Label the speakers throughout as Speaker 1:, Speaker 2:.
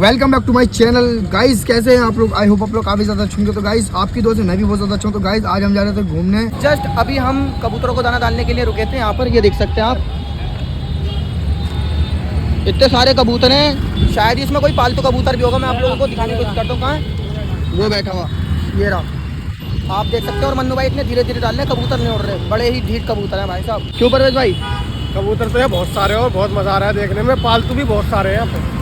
Speaker 1: Welcome back to my channel guys. कैसे हैं आप लोग? आई होप आप लोग काफी ज्यादा अच्छे होंगे। तो गाइस आपकी दोस्त मैं भी बहुत ज्यादा अच्छा हूं। तो गाइस आज हम जा रहे थे घूमने। जस्ट अभी हम कबूतरों को दाना डालने के लिए रुके थे। यहाँ पर ये देख सकते हैं आप, इतने सारे कबूतर हैं। शायद इसमें कोई पालतू कबूतर भी होगा। मैं आप लोगों को दिखाने की कोशिश करता हूँ। कहाँ है वो बैठा हुआ, ये रहा, आप देख सकते हैं। और मन्नू भाई इतने धीरे धीरे डाल रहे हैं, कबूतर नहीं उड़ रहे। बड़े ही ढीठ कबूतर हैं भाई साहब। क्यों परवेज भाई?
Speaker 2: कबूतर तो है बहुत सारे और बहुत मजा आ रहा है देखने में। पालतू भी बहुत सारे हैं यहाँ पे।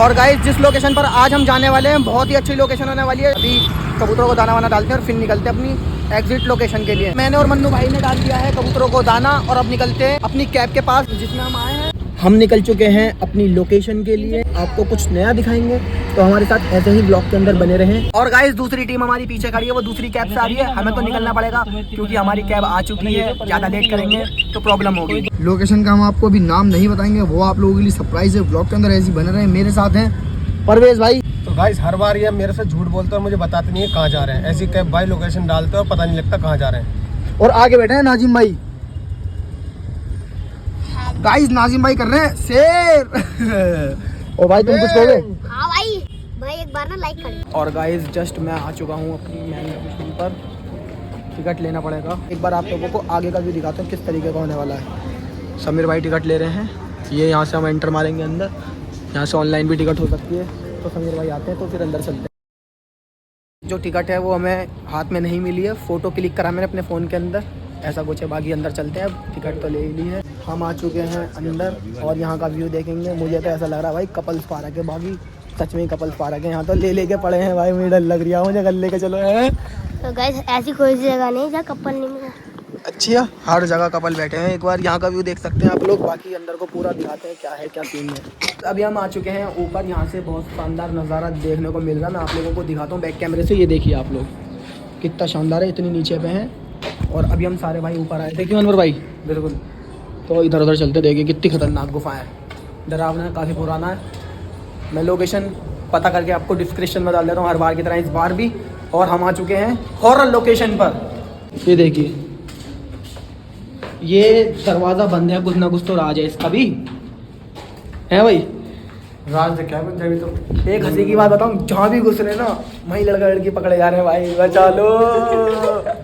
Speaker 1: और गाइस जिस लोकेशन पर आज हम जाने वाले हैं बहुत ही अच्छी लोकेशन होने वाली है। अभी कबूतरों को दाना वाना डालते हैं और फिर निकलते हैं अपनी एग्जिट लोकेशन के लिए। मैंने और मन्नू भाई ने डाल दिया है कबूतरों को दाना और अब निकलते हैं अपनी कैब के पास जिसमें हम आए हैं। हम निकल चुके हैं अपनी लोकेशन के लिए। आपको कुछ नया दिखाएंगे तो हमारे साथ ऐसे ही ब्लॉग के अंदर बने रहें। और गाइस दूसरी टीम हमारी पीछे खड़ी है, वो दूसरी कैब से आ रही है। हमें तो निकलना पड़ेगा क्योंकि हमारी कैब आ चुकी है। ज़्यादा लेट करेंगे तो प्रॉब्लम होगी। लोकेशन का हम आपको अभी नाम नहीं बताएंगे, वो आप लोगों के लिए सरप्राइज है। ब्लॉग के अंदर ऐसे बने रहे। मेरे साथ हैं परवेज भाई।
Speaker 2: तो गाइस हर बार ये मेरे से झूठ बोलते हैं और मुझे बताते नहीं है कहाँ जा रहे हैं। ऐसी कैब भाई लोकेशन डालते हैं और पता नहीं लगता कहाँ जा रहे हैं।
Speaker 1: और आगे बैठे हैं नाजिम भाई। गाइस नाजिम भाई कर रहे हैं शेर। और भाई तुम कुछ कहोगे?
Speaker 3: हाँ भाई, एक बार ना लाइक कर।
Speaker 1: और गाइस जस्ट मैं आ चुका हूँ अपनी मेन लोकेशन पर। टिकट लेना पड़ेगा। एक बार आप लोगों को आगे का भी दिखाता हूँ किस तरीके का होने वाला है। समीर भाई टिकट ले रहे हैं। ये यहाँ से हम एंटर मारेंगे अंदर। यहाँ से ऑनलाइन भी टिकट हो सकती है। तो समीर भाई आते हैं तो फिर अंदर चलते हैं। जो टिकट है वो हमें हाथ में नहीं मिली है, फ़ोटो क्लिक करा मैंने अपने फ़ोन के अंदर। ऐसा कुछ है। बाकी अंदर चलते हैं। अब टिकट तो ले ही ली है। हम आ चुके हैं अंदर और यहाँ का व्यू देखेंगे। मुझे तो ऐसा लग रहा है भाई कपल्स पार्क है। बाकी सच में ही कपल्स पार्क है। यहाँ तो ले पड़े हैं भाई। मुझे डर लग रहा है। मुझे कल लेके चलो है।
Speaker 3: तो गाइस ऐसी कोई जगह नहीं जहाँ कपल नहीं मिला।
Speaker 1: अच्छी है, हर जगह कपल बैठे हैं। एक बार यहाँ का व्यू देख सकते हैं आप लोग। बाकी अंदर को पूरा दिखाते हैं क्या है क्या सीन है। अभी हम आ चुके हैं ऊपर। यहाँ से बहुत शानदार नज़ारा देखने को मिल रहा है। मैं आप लोगों को दिखाता हूँ बैक कैमरे से। ये देखिए आप लोग कितना शानदार है। इतनी नीचे पे हैं और अभी हम सारे भाई ऊपर आए। देखिए अनवर भाई बिल्कुल। तो इधर उधर चलते देखिए कितनी खतरनाक गुफा है। डरावना है, काफ़ी पुराना है। मैं लोकेशन पता करके आपको डिस्क्रिप्शन में डाल देता हूँ हर बार की तरह इस बार भी। और हम आ चुके हैं हॉरर लोकेशन पर। ये देखिए ये दरवाज़ा बंद है। कुछ ना कुछ तो राज है इसका भी है भाई।
Speaker 2: राज क्या कुछ जब तो
Speaker 1: एक हंसी की बात बताऊँ, जहाँ भी घुस रहे ना वहीं लड़का लड़की पकड़े जा रहे हैं भाई। बचा लो।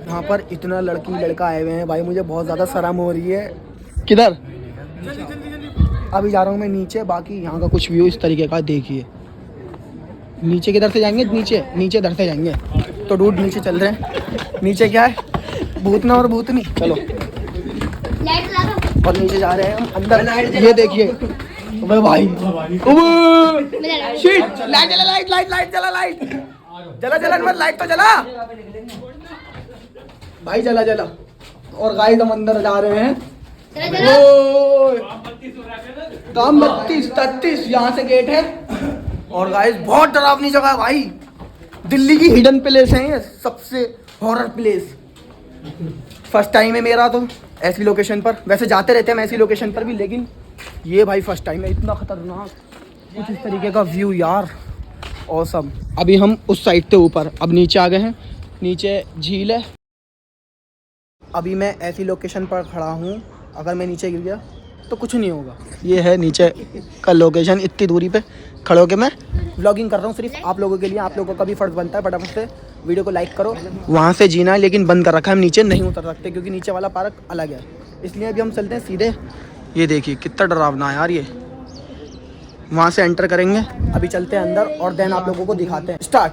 Speaker 1: यहाँ पर इतना लड़की लड़का आए हुए हैं भाई। मुझे बहुत ज़्यादा शर्म हो रही है। किधर? अभी जा रहा हूँ मैं नीचे। बाकी यहाँ का कुछ व्यू इस तरीके का देखिए। नीचे किधर से जाएंगे? नीचे इधर से जाएंगे। तो डूड नीचे चल रहे हैं। नीचे क्या है? भूतना और भूतनी। चलो और नीचे जा रहे हैं हम अंदर। ये देखिए भाई शिट, लाइट जला, लाइट जला, लाइट तो जला भाई, जला। और गाइस हम अंदर जा रहे हैं। काम 32-33 यहाँ से गेट है। और गाइस बहुत डरावनी जगह है भाई। दिल्ली की हिडन प्लेस है ये, सबसे हॉरर प्लेस। फर्स्ट टाइम है मेरा तो ऐसी लोकेशन पर। वैसे जाते रहते हैं हम ऐसी लोकेशन पर भी, लेकिन ये भाई फर्स्ट टाइम है। इतना खतरनाक कुछ इस तरीके का व्यू यार, ऑसम। अभी हम उस साइड से ऊपर, अब नीचे आ गए हैं। नीचे झील है। अभी मैं ऐसी लोकेशन पर खड़ा हूँ, अगर मैं नीचे गिर गया तो कुछ नहीं होगा। ये है नीचे का लोकेशन। इतनी दूरी पे खड़े होकर मैं व्लॉगिंग कर रहा हूँ सिर्फ आप लोगों के लिए। आप लोगों का भी फर्ज बनता है फटाफट से वीडियो को लाइक करो। वहाँ से जीना है लेकिन बंद कर रखा है। हम नीचे नहीं उतर सकते क्योंकि नीचे वाला पार्क अलग है। इसलिए अभी हम चलते हैं सीधे। ये देखिए कितना डरावना है यार ये। वहाँ से एंटर करेंगे। अभी चलते हैं अंदर और देन आप लोगों को दिखाते हैं। स्टार्ट।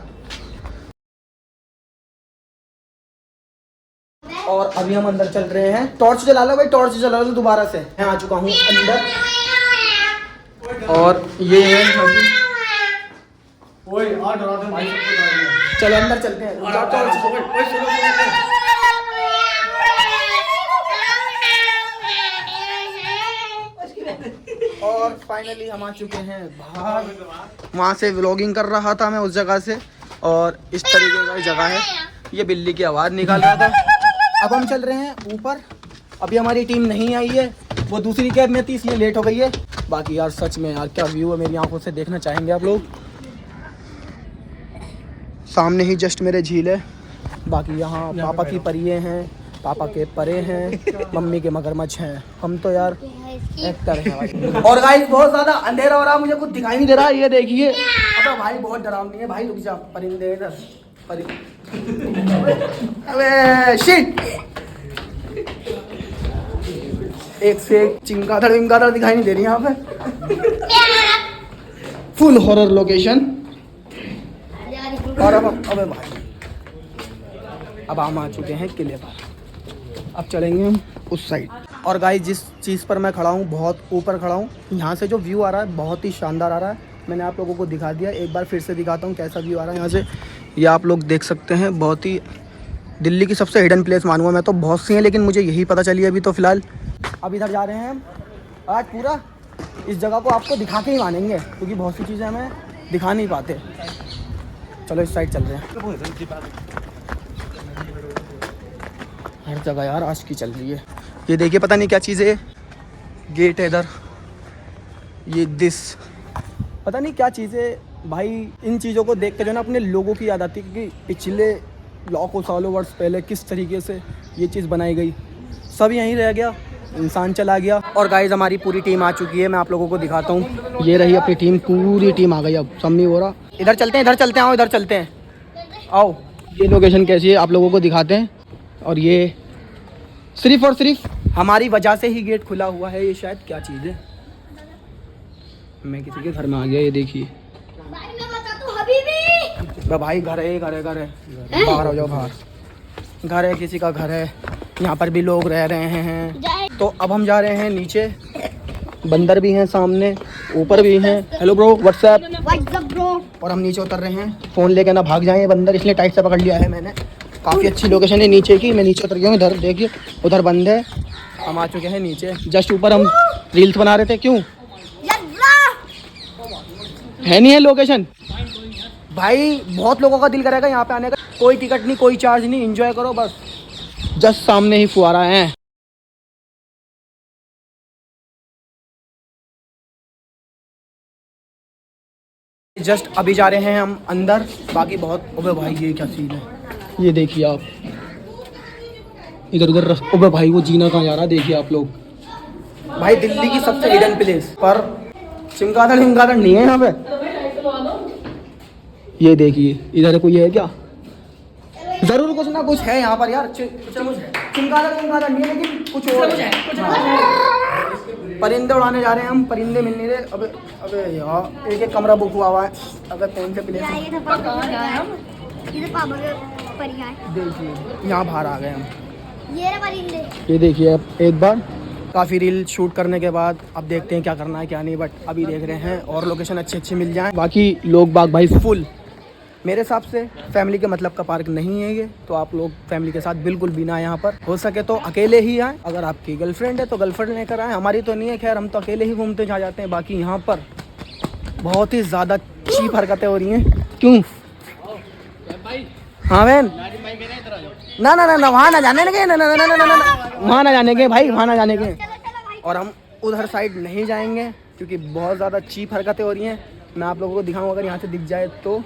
Speaker 1: और अभी हम अंदर चल रहे हैं। टॉर्च जला लो भाई, टॉर्च जला लो दोबारा से। मैं आ चुका हूँ अंदर और ये है। चलो अंदर चलते हैं। और फाइनली हम आ चुके हैं बाहर। वहाँ से व्लॉगिंग कर रहा था मैं उस जगह से। और इस तरीके का जगह है। ये बिल्ली की आवाज़ निकाल रहा था। अब हम चल रहे हैं ऊपर। अभी हमारी टीम नहीं आई है, वो दूसरी कैब में थी इसलिए लेट हो गई है। बाकी यार सच में यार क्या व्यू है, मेरी आंखों से देखना चाहेंगे आप लोग। सामने ही जस्ट मेरे झील है। बाकी यहाँ पापा की परिये हैं, पापा के परे हैं, मम्मी के मगरमच्छ हैं, हम तो यार एक्टर हैं भाई। और गाइस बहुत ज्यादा अंधेरा हो रहा, मुझे कुछ दिखाई नहीं दे रहा, ये देखिए। अबे भाई बहुत डरावनी है भाई, रुक जा, परिंदे इधर अबे शिट, एक से एक चिंगादड़ विंगादड़ दिखाई नहीं दे रही यहाँ पे। Full horror location. और अब अबे भाई अब हम आ चुके हैं किले पर, अब चलेंगे हम उस साइड। और गाइस जिस चीज़ पर मैं खड़ा हूँ बहुत ऊपर खड़ा हूँ, यहाँ से जो व्यू आ रहा है बहुत ही शानदार आ रहा है। मैंने आप लोगों को दिखा दिया, एक बार फिर से दिखाता हूँ कैसा व्यू आ रहा है यहाँ से। ये आप लोग देख सकते हैं, बहुत ही दिल्ली की सबसे हिडन प्लेस मानूंगा मैं तो, बहुत सी हैं लेकिन मुझे यही पता चली अभी तो फ़िलहाल। अब इधर जा रहे हैं हम, आज पूरा इस जगह को आपको दिखा के ही मानेंगे क्योंकि बहुत सी चीज़ें हमें दिखा नहीं पाते। चलो इस साइड चल रहे हैं। हर जगह यार आज की चल रही है। ये देखिए पता नहीं क्या चीज़ है, गेट है इधर, ये दिस पता नहीं क्या चीज़ है भाई। इन चीज़ों को देख के जो ना अपने लोगों की याद आती है कि पिछले लाखों सालों वर्ष पहले किस तरीके से ये चीज़ बनाई गई। सब यहीं रह गया, इंसान चला गया। और गाइस हमारी पूरी टीम आ चुकी है, मैं आप लोगों को दिखाता हूँ। ये रही अपनी टीम, पूरी टीम आ गई। अब सम्मी हो रहा, इधर चलते हैं, इधर चलते हैं, आओ इधर चलते हैं, आओ। ये लोकेशन कैसी है आप लोगों को दिखाते हैं। और ये सिर्फ और सिर्फ हमारी वजह से ही गेट खुला हुआ है। ये शायद क्या चीज़ है, मैं किसी के घर में आ गया। ये देखिए भाई घर है, घर है, घर है, बाहर हो जाओ बाहर। घर है, किसी का घर है, यहाँ पर भी लोग रह रहे हैं। तो अब हम जा रहे हैं नीचे, बंदर भी हैं सामने, ऊपर भी हैं। Hello bro, WhatsApp bro. और हम नीचे उतर रहे हैं, फ़ोन लेके ना भाग जाएं बंदर, इसलिए टाइट से पकड़ लिया है मैंने। काफ़ी अच्छी लोकेशन है नीचे की, मैं नीचे उतर गया हूँ। इधर देखिए, उधर बंद है, हम आ चुके हैं नीचे। जस्ट ऊपर हम रील्स बना रहे थे, क्यों है नहीं है लोकेशन भाई। बहुत लोगों का दिल करेगा यहाँ पे आने का, कोई टिकट नहीं, कोई चार्ज नहीं, एंजॉय करो बस। जस्ट सामने ही फुहारा है। जस्ट अभी जा रहे हैं हम अंदर, बाकी बहुत। ओबे भाई ये क्या सीन है, ये देखिए आप, इधर उधर ओबे भाई वो जीना कहाँ जा रहा है, देखिए आप लोग। भाई दिल्ली की सबसे हिडन प्लेस पर चिमगादड़ हिमगादड़ नहीं है यहाँ पे। ये देखिए इधर कोई है क्या, जरूर कुछ ना कुछ है यहाँ पर यार। चिमगादड़ हिमगादड़ नहीं है लेकिन कुछ और है। परिंदे उड़ाने जा रहे हैं हम, परिंदे मिल नहीं रहे। अबे अबे यार एक कमरा बुक हुआ है। अबे कौन से प्लेस है, देखिए यहाँ बाहर आ गए हम। ये देखिए अब एक बार काफ़ी रील शूट करने के बाद अब देखते हैं क्या करना है क्या नहीं, बट अभी देख रहे हैं और लोकेशन अच्छी मिल जाए। बाकी लोग बाग भाई फुल, मेरे हिसाब से फैमिली के मतलब का पार्क नहीं है ये, तो आप लोग फैमिली के साथ बिल्कुल भी ना यहाँ पर, हो सके तो अकेले ही आए। अगर आपकी गर्लफ्रेंड है तो गर्लफ्रेंड लेकर आए, हमारी तो नहीं है खैर, हम तो अकेले ही घूमते जा जाते हैं। बाकी यहाँ पर बहुत ही ज़्यादा चीप हरकतें हो रही हैं। क्यों हाँ बहन, ना ना ना ना वहाँ ना जाने लगे, ना ना ना ना ना ना वहाँ ना जाने के भाई, वहाँ ना जाने के। और हम उधर साइड नहीं जाएंगे क्योंकि बहुत ज़्यादा चीप हरकतें हो रही हैं। मैं आप लोगों को दिखाऊँ, अगर यहाँ से दिख जाए तो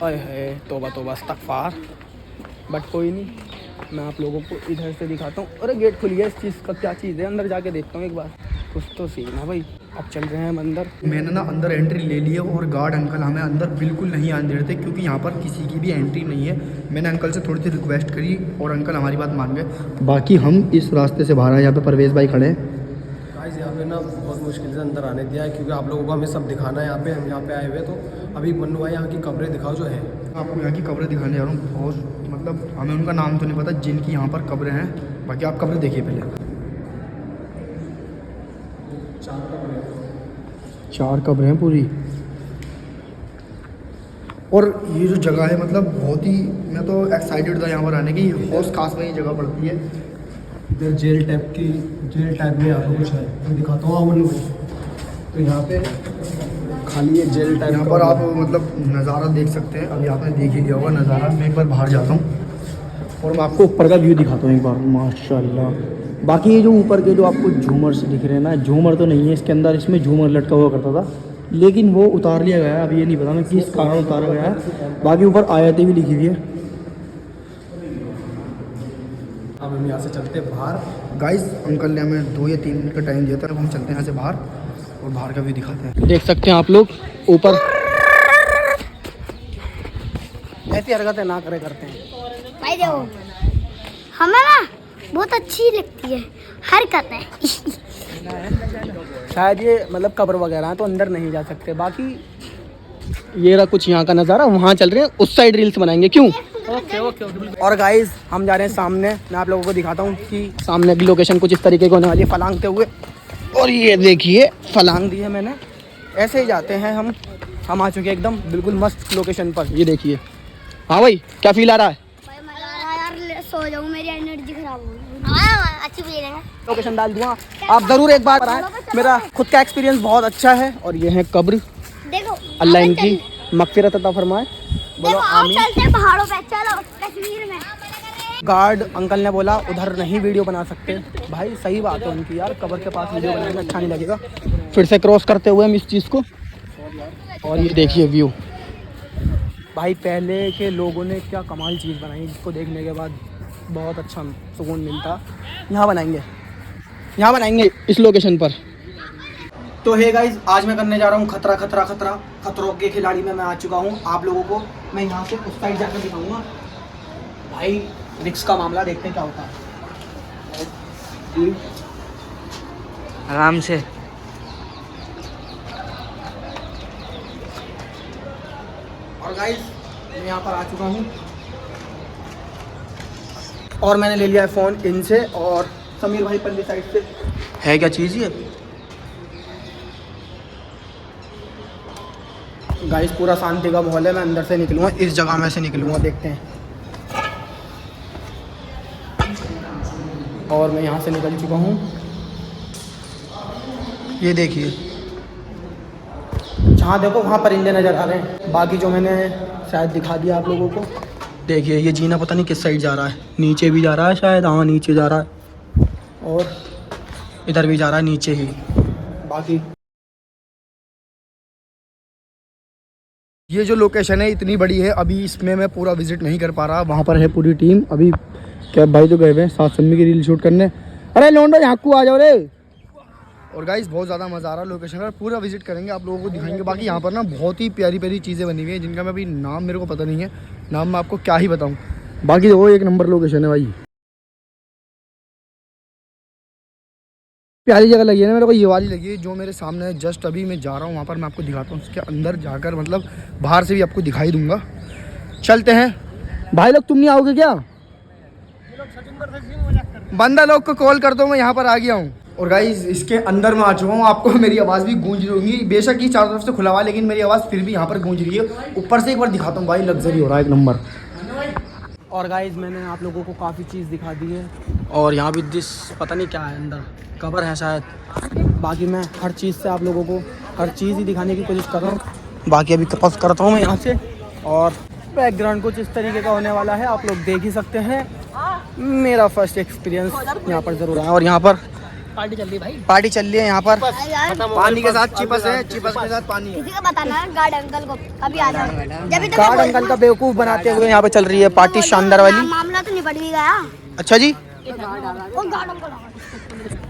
Speaker 1: अरे है तोबा तोबा इस्तग़फ़ार, बट कोई नहीं, मैं आप लोगों को इधर से दिखाता हूँ। अरे गेट खुल गया, इस चीज़ का क्या चीज़ है, अंदर जाके देखता हूँ एक बार, कुछ तो सीन है भाई। अब चल रहे हैं हम अंदर।
Speaker 4: मैंने ना अंदर एंट्री ले ली है और गार्ड अंकल हमें अंदर बिल्कुल नहीं आने दे रहे थे क्योंकि यहाँ पर किसी की भी एंट्री नहीं है। मैंने अंकल से थोड़ी सी रिक्वेस्ट करी और अंकल हमारी बात मान गए। बाकी हम इस रास्ते से बाहर आए, यहाँ पे परवेज़ भाई खड़े हैं।
Speaker 2: गाइस यहाँ पे ना बहुत मुश्किल से अंदर आने दिया है क्योंकि आप लोगों को हमें सब दिखाना है। हम यहाँ पे आए हुए, तो अभी मन्नू भाई यहाँ की कब्रें दिखाओ जो है।
Speaker 4: आपको यहाँ की कब्रें दिखाने जा रहा हूँ, और मतलब हमें उनका नाम तो नहीं पता जिनकी यहाँ पर कब्रें हैं। बाकी आप कब्रें देखिए पहले। 4 कब्रें हैं पूरी। और ये जो जगह है मतलब बहुत ही, मैं तो एक्साइटेड था यहाँ पर आने की। हौस खास में ये जगह पड़ती है।
Speaker 2: इधर जेल टाइप में आपको कुछ है, मैं दिखाता हूँ मन्नू भाई। तो यहाँ पे खाली ये जेल टाइप,
Speaker 4: यहाँ पर आप मतलब नज़ारा देख सकते हैं। अभी आपने देख ही लिया होगा नज़ारा। मैं एक बार बाहर जाता हूँ और मैं आपको ऊपर का व्यू दिखाता हूँ एक बार। माशाल्लाह। बाकी ये जो ऊपर के जो आपको झूमर से दिख रहे हैं ना, झूमर तो नहीं है इसके अंदर, इसमें झूमर लटका हुआ करता था लेकिन वो उतार लिया गया है। अभी ये नहीं पता मैं किस कारण उतारा गया है। बाकी ऊपर आयतें भी लिखी हुई है।
Speaker 2: अब हम यहाँ से चलते हैं बाहर।
Speaker 4: गाइस अंकल ने हमें 2 या 3 मिनट का टाइम दिया था, अब हम चलते हैं यहाँ से बाहर और बाहर का व्यू दिखाते हैं। देख सकते हैं आप लोग ऊपर, ऐसी हरकतें ना करे करते हैं
Speaker 3: भाई देखो हमें ना बहुत अच्छी लगती है हरकत है।
Speaker 4: शायद ये मतलब कब्र वगैरह है तो अंदर नहीं जा सकते। बाकी ये रहा कुछ यहाँ का नज़ारा, वहाँ चल रहे हैं उस साइड रील्स बनाएंगे, क्यों? ओके। और गाइस हम जा रहे हैं सामने, मैं आप लोगों को दिखाता हूँ कि सामने की लोकेशन कुछ इस तरीके की होने वाली है, फलांगते हुए। और ये देखिए फलांग दी है मैंने, ऐसे ही जाते हैं हम आ चुके हैं एकदम बिल्कुल मस्त लोकेशन पर। ये देखिए। हाँ भाई क्या फील आ रहा है?
Speaker 3: यार सो जाऊँ, मेरी एनर्जी खराब हो गई। अच्छी फील है।
Speaker 4: लोकेशन डाल दूँगा, आप ज़रूर एक बार आए। मेरा खुद का एक्सपीरियंस बहुत अच्छा है। और ये है कब्र,
Speaker 3: देखो
Speaker 4: अल्लाह इनकी मग़फ़िरत अता फरमाए। बोलो आमीन।
Speaker 3: चलते हैं पहाड़ों पे, चलो कश्मीर में।
Speaker 4: गार्ड अंकल ने बोला उधर नहीं वीडियो बना सकते। भाई सही बात है उनकी यार, कब्र के पास वीडियो बनाने में अच्छा नहीं लगेगा। फिर से क्रॉस करते हुए हम इस चीज़ को, और ये देखिए व्यू। भाई पहले के लोगों ने क्या कमाल चीज़ बनाई, जिसको देखने के बाद बहुत अच्छा सुकून मिलता। यहाँ बनाएंगे इस लोकेशन पर। तो हे गाइस, आज मैं करने जा रहा हूँ खतरों के खिलाड़ी में मैं आ चुका हूँ। आप लोगों को मैं यहाँ से उस साइड जाकर दिखाऊंगा। भाई रिस्क का मामला, देखते हैं क्या होता है।
Speaker 1: आराम से।
Speaker 4: और गाइस मैं यहाँ पर आ चुका हूँ और मैंने ले लिया है फ़ोन इनसे, और समीर भाई पल्ली साइड से। है क्या चीज़ ये? गाइस पूरा शांति का माहौल है। मैं अंदर से निकलूँगा, इस जगह में से निकलूँगा, देखते हैं। और मैं यहाँ से निकल चुका हूँ। ये देखिए, जहाँ देखो वहाँ परिंदे नज़र आ रहे हैं। बाकी जो मैंने शायद दिखा दिया आप लोगों को। देखिए ये जीना पता नहीं किस साइड जा रहा है, नीचे भी जा रहा है शायद। हाँ नीचे जा रहा है, और इधर भी जा रहा है नीचे ही। बाकी ये जो लोकेशन है इतनी बड़ी है, अभी इसमें मैं पूरा विजिट नहीं कर पा रहा। वहाँ पर है पूरी टीम। अभी कैब भाई तो गए हुए हैं साथ सम्मी की रील शूट करने। अरे लोंडो यहाँ को आ जाओ रे। और गाइस बहुत ज़्यादा मज़ा आ रहा है लोकेशन पर, पूरा विजिट करेंगे, आप लोगों को दिखाएंगे। बाकी यहाँ पर ना बहुत ही प्यारी प्यारी चीज़ें बनी हुई हैं, जिनका मैं अभी नाम मेरे को पता नहीं है। नाम मैं आपको क्या ही बताऊँ। बाकी वो एक नंबर लोकेशन है भाई, प्यारी जगह लगी है ना मेरे को। ये वाली लगी है जो मेरे सामने है, जस्ट अभी मैं जा रहा हूँ वहाँ पर। मैं आपको दिखाता हूँ, उसके अंदर जाकर मतलब बाहर से भी आपको दिखाई दूंगा। चलते हैं भाई लोग, तुम नहीं आओगे क्या? बंदा लोग को कॉल कर दो, मैं यहाँ पर आ गया हूँ। और गाइस इसके अंदर मैं आ चुका हूँ। आपको मेरी आवाज़ भी गूंज रही होगी, बेशक ही चारों तरफ से खुला हुआ, लेकिन मेरी आवाज़ फिर भी यहाँ पर गूंज रही है। ऊपर से एक बार दिखाता हूँ भाई, लग्जरी हो रहा है एक नंबर। और गाइस मैंने आप लोगों को काफ़ी चीज़ दिखा दी है, और यहाँ भी दिस पता नहीं क्या है, अंदर कब्र है शायद। बाकी मैं हर चीज़ से आप लोगों को हर चीज़ ही दिखाने की कोशिश कर रहा हूँ। बाकी अभी तपस करता हूँ मैं यहाँ से, और बैकग्राउंड कुछ इस तरीके का होने वाला है, आप लोग देख ही सकते हैं। मेरा फर्स्ट एक्सपीरियंस यहाँ पर ज़रूर है। और यहाँ पर पार्टी चल रही है भाई, पार्टी चल रही है यहाँ पर। पानी के साथ चिपस है, चिपस के साथ पानी है।
Speaker 3: किसी को बताना गार्ड अंकल को कभी आ जाओ। जब तक
Speaker 4: गार्ड अंकल का बेवकूफ़ बनाते हुए यहाँ पे चल रही है पार्टी शानदार वाली।
Speaker 3: मामला तो निपट भी गया।
Speaker 4: अच्छा जी।
Speaker 3: और गार्ड अंकल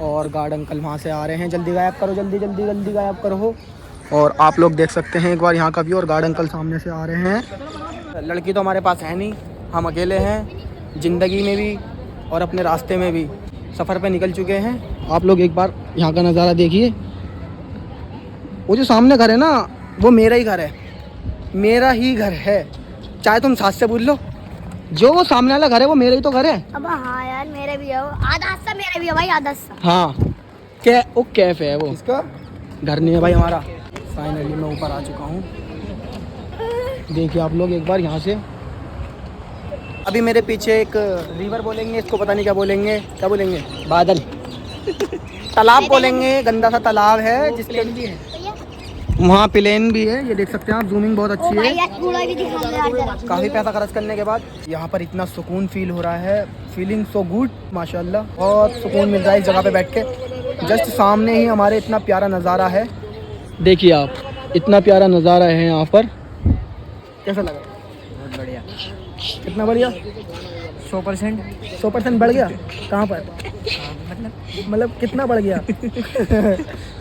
Speaker 4: और गार्ड अंकल वहाँ से आ रहे हैं, जल्दी गायब करो, जल्दी जल्दी जल्दी गायब करो। और आप लोग देख सकते हैं एक बार यहाँ का भी, और गार्ड अंकल सामने से आ रहे हैं। लड़की तो हमारे पास है नहीं, हम अकेले हैं ज़िंदगी में भी और अपने रास्ते में भी। सफ़र पे निकल चुके हैं। आप लोग एक बार यहाँ का नज़ारा देखिए। वो जो सामने घर है ना, वो मेरा ही घर है, मेरा ही घर है, चाहे तुम साथ से बोल लो। जो वो सामने वाला घर है वो मेरा ही तो घर है।
Speaker 3: अब हाँ यार मेरे भी है, आधा हिस्सा मेरे भी है भाई, आधा हिस्सा।
Speaker 4: हाँ क्या वो कैफ है, वो इसका घर नहीं है भाई हमारा। फाइनली मैं ऊपर आ चुका हूँ, देखिए आप लोग एक बार यहाँ से। अभी मेरे पीछे एक रिवर बोलेंगे, इसको पता नहीं क्या बोलेंगे, क्या बोलेंगे, बादल तालाब बोलेंगे, गंदा सा तालाब है जिसके वहाँ प्लेन भी है। ये देख सकते हैं आप, जूमिंग बहुत अच्छी है। काफ़ी पैसा खर्च करने के बाद यहाँ पर इतना सुकून फील हो रहा है, फीलिंग सो गुड माशाल्लाह। बहुत सुकून मिल रहा है इस जगह पे बैठ के। जस्ट सामने ही हमारे इतना प्यारा नज़ारा है, देखिए आप, इतना प्यारा नज़ारा है यहाँ पर। कैसा लगा? बहुत बढ़िया। कितना बढ़िया,
Speaker 1: 100% बढ़ गया। कहाँ पर? मतलब कितना बढ़ गया?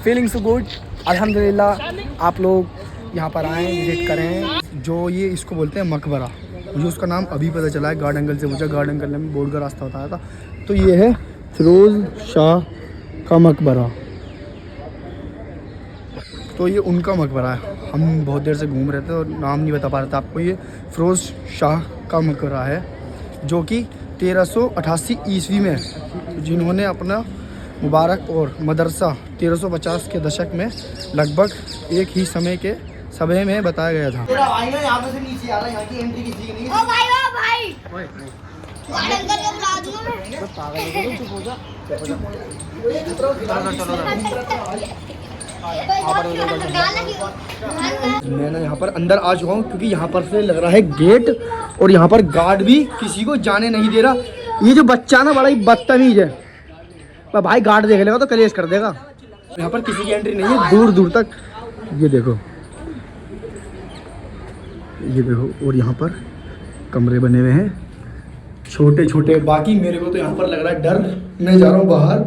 Speaker 1: Feeling so good. अल्हम्दुलिल्लाह आप लोग यहाँ पर आएँ, विजिट करें।
Speaker 4: जो ये इसको बोलते हैं मकबरा, मुझे उसका नाम अभी पता चला है, गार्ड अंकल से पूछा, गार्ड अंकल ने बोर्ड का रास्ता बताया था। तो ये है फिरोज़ शाह का मकबरा, तो ये उनका मकबरा है। हम बहुत देर से घूम रहे थे और नाम नहीं बता पा रहे थे आपको। ये फिरोज़ शाह का मकबरा है जो कि 1388 ईस्वी में, जिन्होंने अपना मुबारक और मदरसा 1350 के दशक में लगभग एक ही समय में बताया गया था।
Speaker 1: तेरा भाई ना यहाँ पे से नीचे आ रहा है, यहाँ की एंट्री किसी की नहीं है।
Speaker 3: ओ भाई अंकल को बुला दूंगा
Speaker 4: मैं ना यहाँ पर अंदर आ चुका हूँ क्योंकि यहाँ पर से लग रहा है गेट, और यहाँ पर गार्ड भी किसी को जाने नहीं दे रहा। ये जो बच्चा ना बड़ा ही बदतमीज है, पर भाई गार्ड देख लेगा तो कलेश कर देगा। यहाँ पर किसी की एंट्री नहीं है दूर दूर तक। ये देखो, ये देखो, और यहाँ पर कमरे बने हुए हैं छोटे छोटे। बाकी मेरे को तो यहाँ पर लग रहा है डर, मैं जा रहा हूँ बाहर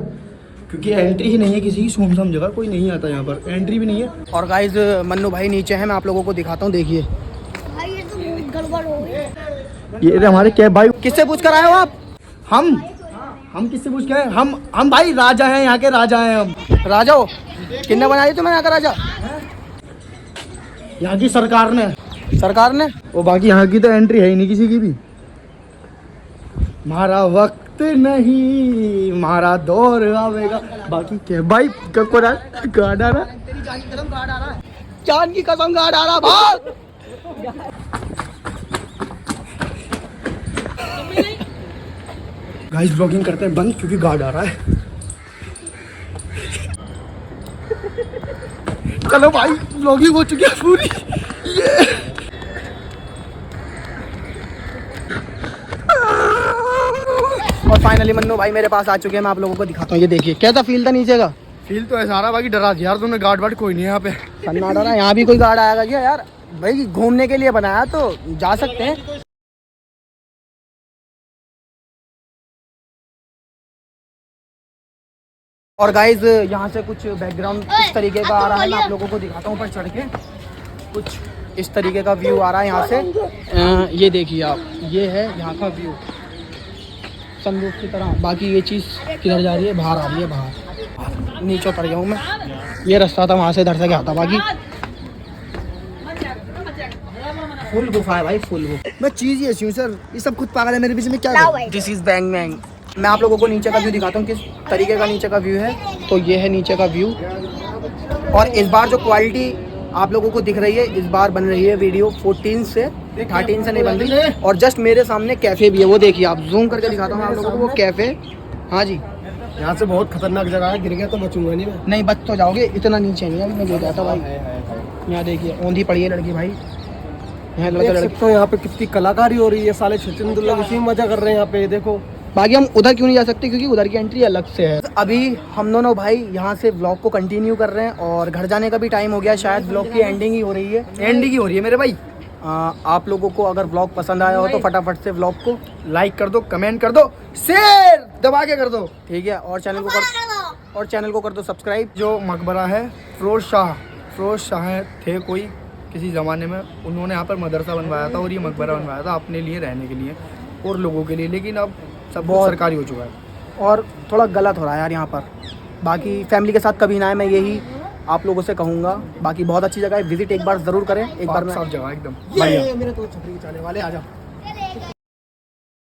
Speaker 4: क्योंकि एंट्री ही नहीं है किसी की, सुनसान जगह, कोई नहीं आता यहाँ पर, एंट्री भी नहीं है।
Speaker 1: और गाइज मन्नू भाई नीचे हैं, मैं आप लोगों को दिखाता हूँ, देखिए।
Speaker 3: भाई ये तो बहुत गड़बड़ हो गई।
Speaker 4: ये हमारे कैब भाई।
Speaker 1: किससे पूछ कर आए हो आप?
Speaker 4: हम किससे पूछ के आए? हम भाई राजा हैं, यहाँ के राजा हैं हम।
Speaker 1: राजा हो? किन्ने बनाई तुम्हें यहाँ का राजा?
Speaker 4: यहाँ की सरकार ने।
Speaker 1: सरकार ने?
Speaker 4: और बाकी यहाँ की तो एंट्री है ही नहीं किसी की भी। हमारा वक्त नहीं, हमारा दौर आवेगा। बाकी क्या भाई, गार्ड आ रहा है।
Speaker 1: तेरी जान की कसम गार्ड आ रहा है। जान की कसम गार्ड आ रहा, भाग।
Speaker 4: गाइस ब्लॉगिंग करते हैं बंद क्योंकि गार्ड आ रहा है। चलो भाई, ब्लॉगिंग हो चुकी है पूरी। ये
Speaker 1: और फाइनली मन्नू भाई मेरे पास आ चुके हैं, मैं आप लोगों को दिखाता हूँ। ये देखिए कैसा फील था नीचे का।
Speaker 4: फील तो ऐसा आ रहा, बाकी डरा यार तुमने, गार्ड वार्ड कोई नहीं है यहाँ पे।
Speaker 1: सन्नाटा ना, यहाँ भी कोई गार्ड आएगा क्या यार? भाई घूमने के लिए बनाया तो जा सकते हैं। और गाइज यहाँ से कुछ बैकग्राउंड इस तरीके का आ रहा है, मैं आप लोगों को दिखाता हूँ। ऊपर चढ़ के कुछ इस तरीके का व्यू आ रहा है यहाँ से। ये देखिए आप, ये है यहाँ का व्यू सनरूफ की तरह। बाकी ये चीज़ किधर जा रही है? बाहर आ रही है, बाहर। नीचे उतर गया हूँ मैं, ये रास्ता था वहाँ से, इधर से गया था। बाकी फुल गुफा है भाई, फुल गुफा।
Speaker 4: मैं चीज़ ये हूँ सर, ये सब खुद पागल है मेरे पीछे में क्या।
Speaker 1: This is bang bang. मैं आप लोगों को नीचे का व्यू दिखाता हूँ, किस तरीके का नीचे का व्यू है। तो ये है नीचे का व्यू। और इस बार जो क्वालिटी आप लोगों को दिख रही है, इस बार बन रही है वीडियो 14 से 13 से नहीं बन रही। और जस्ट मेरे सामने कैफ़े भी है, वो देखिए आप, जूम करके दिखाता हूँ आप लोगों को वो कैफ़े। हाँ जी,
Speaker 2: यहाँ से बहुत खतरनाक जगह है, गिर गया तो बचूंगा नहीं मैं।
Speaker 1: नहीं बच तो जाओगे, इतना नीचे नहीं है, अभी मैं ले जाता भाई। यहाँ देखिए औंधी पड़ी है लड़की भाई, यहाँ लड़का लड़की।
Speaker 2: तो यहाँ पे कितनी कलाकारी हो रही है, साले छचिंदर लोग इसी में मजा कर रहे हैं यहाँ पे, देखो।
Speaker 1: बाकी हम उधर क्यों नहीं जा सकते, क्योंकि उधर की एंट्री अलग से है। अभी हम दोनों भाई यहाँ से व्लॉग को कंटिन्यू कर रहे हैं और घर जाने का भी टाइम हो गया, शायद व्लॉग की एंडिंग ही हो रही है।
Speaker 4: एंडिंग ही हो रही है मेरे भाई।
Speaker 1: आप लोगों को अगर व्लॉग पसंद आया हो तो फटाफट से व्लॉग को
Speaker 4: लाइक कर दो, कमेंट कर दो, शेयर दबा के कर दो,
Speaker 1: ठीक है। और चैनल को कर दो सब्सक्राइब।
Speaker 4: जो मकबरा है फिरोज शाह थे कोई किसी ज़माने में, उन्होंने यहाँ पर मदरसा बनवाया था और ये मकबरा बनवाया था अपने लिए, रहने के लिए और लोगों के लिए। लेकिन अब सब बहुत सरकारी हो चुका है
Speaker 1: और थोड़ा गलत हो रहा है यार यहाँ पर। बाकी फैमिली के साथ कभी ना आए, मैं यही आप लोगों से कहूँगा। बाकी बहुत अच्छी जगह है, विजिट एक बार ज़रूर करें। एक बार
Speaker 4: साफ जगह एकदम।
Speaker 1: मेरे तो छपरी चाले वाले आ जाओ।